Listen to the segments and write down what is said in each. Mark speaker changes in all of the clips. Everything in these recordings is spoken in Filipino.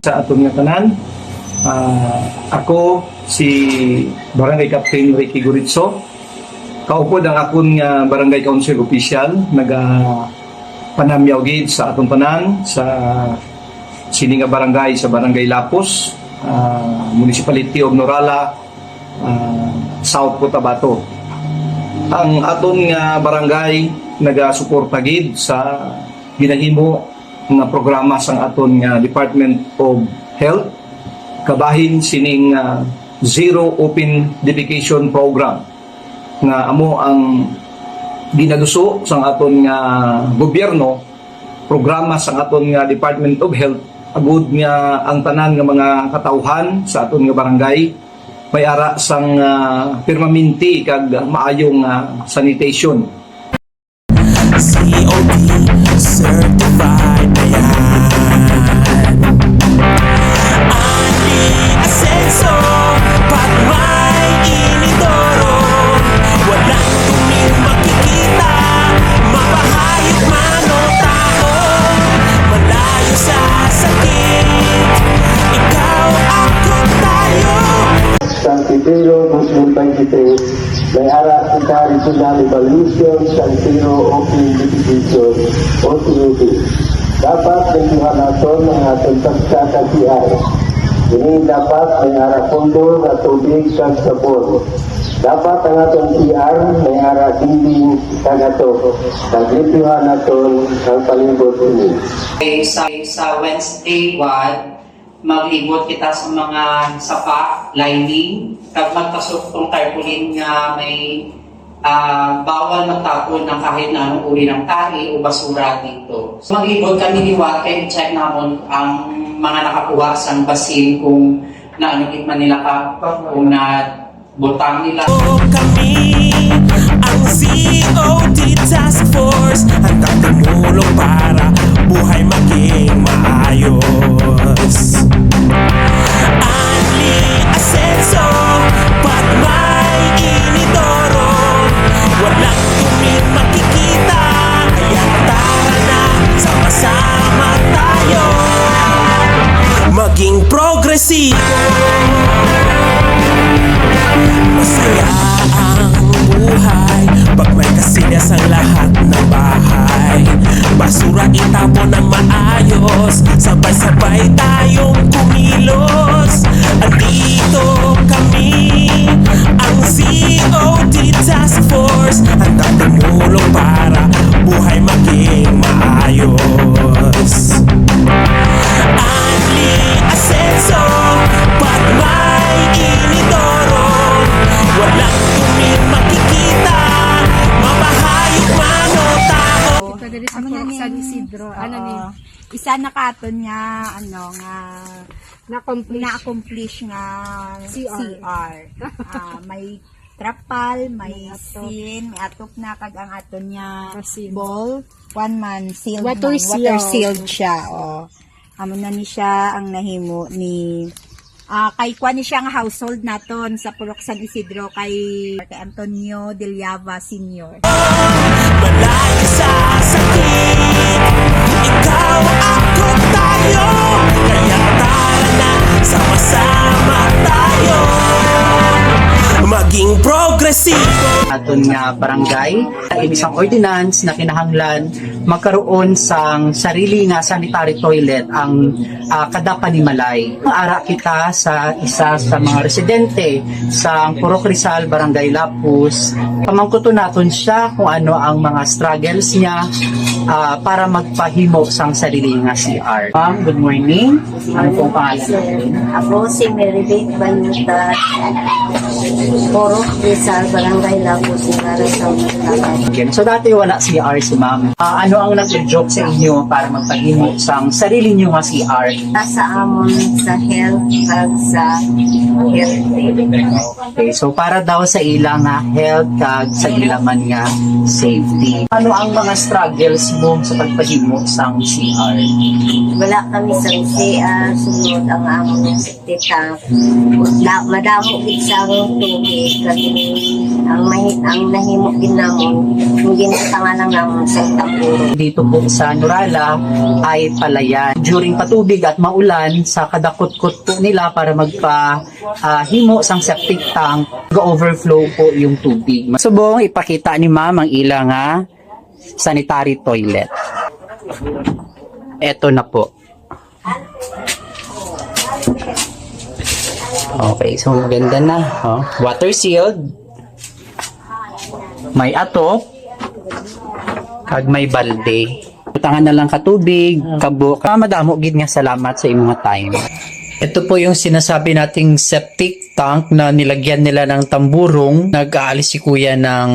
Speaker 1: Sa atong nga tanan, ako si Barangay Captain Ricky Guritzo. Kaupod ang akong Barangay Council Official, panamyaw gid sa atong tanan sa sininga barangay sa Barangay Lapos, Municipality of Norala, South Cotabato. Ang atong barangay nagasuporta gid sa ginahimo nga programa sang aton Department of Health, kabahin sining Zero Open Defecation Program nga amo ang ginaduso sang aton gobyerno, programa sang aton Department of Health agud nga ang tanan nga mga katawhan sa aton barangay may ara sang permanente kag maayong sanitation.
Speaker 2: COD certified na yan. Ani asenso pag may inidoro, walang tuming makikita, mapahayag man o tao, malayo sa sakit, ikaw ako tayo.
Speaker 3: San Pedro 2023, may ara sa Regional Evaluation San Pedro Open Defecation o TOD. Dapat nagtuhan natin ang ating pagkakasiay. Ini dapat may ara pondo na tubig sa sabon. Dapat ang atong PR may ara dinding kagato. Naglituhan natin ang palibot ini.
Speaker 4: Sa Wednesday 1, maglibot kita sa mga sapa, lining, kag magpasok tong tarpaulin nga may bawal magtapon ng kahit na anong uri ng tahi o basura dito. So, maglibot kami ni Wate, check namon ang mga nakakuha sang basin kung naanugit man nila kung na butang nila.
Speaker 2: Kami ang COD Task Force, handang tumulong para buhay maging maayos. Ani asenso pag may inidoro, walang tuming makikita, kaya tara na sama-sama tayo maging progresibo. Masaya ang buhay pag may kasilyas ang lahat ng bahay. Basura itapon ng maayos, sabay-sabay tayong kumilos. Andito kami, ang COD Task Force, handang tumulong para buhay maging maayos. Ani asenso pag may inidoro, walang tuming makikita, mapahayag man o tao.
Speaker 5: Ano na ni San Isidro? Ano ni? Isa na katon nga nga na-accomplish nga CR. May trapal, may sin, may atop na kag ang aton niya ball, one man sealed, water sealed siya. Amo na ni siya ang nahimo ni kay kuan ni siya nga household naton sa Purok San Isidro kay Antonio Deliava Sr.
Speaker 2: Malayo sa sakit, ikaw ako tayo, kaya tara na sama-sama tayo maging progresibo.
Speaker 4: Aton nga barangay, isang ordinance na kinahanglan magkaroon sang sarili nga sanitary toilet ang kada panimalay. Ara kita sa isa sa mga residente sa Purok Rizal, Barangay Lapus. Pamangkuto naton siya kung ano ang mga struggles niya para magpahimo sang sarili nga CR. Ma'am, good morning. Ano pong pangalan?
Speaker 6: Ako si Meribeth Banyuta, Purok Rizal, Barangay Lapus, Nara sa
Speaker 4: Okay. So dati wala CR si ma'am. Ano ang nag-joke sa inyo para magpahimo sang sarili niyo nga CR?
Speaker 6: nasa amon sa health at sa health.
Speaker 4: Okay, so para daw sa ilang health kag sa ilang man nga safety. Ano ang mga struggles mo sa pagpahimo sang CR?
Speaker 6: Wala kami sa CR, sunod ang among septic tank. Madamo gid sa among tubig kasi ang nahimo din namon yung ginatanga lang namon sa tamburo.
Speaker 4: Dito po sa Nurala ay palayan. During patubig at maulan, sa kadakot-kot po nila para magpahimo sang septic tank, overflow po yung tubig. Subong ipakita ni ma'am ang ilang sanitary toilet. Eto na po. Okay, so maganda na. Oh. Water sealed. May atop. Kag may balde. Utangan na lang katubig, kabo. Madamo gid nga salamat sa imong time. Ito po yung sinasabi nating septic tank na nilagyan nila ng tamburong. Nag-aalis si kuya ng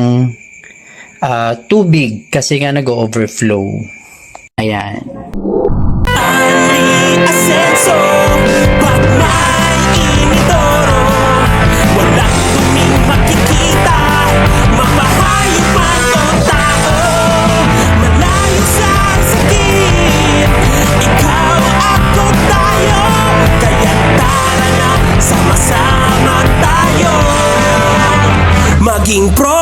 Speaker 4: tubig kasi nga nag-overflow. Ayan.
Speaker 2: Ali Asenso, pag may inidoro, walang duming makikita, mapahayag man o tao, malayo sa sakit, ikaw ako tayo, kaya tara na, sama-sama tayo, maging pro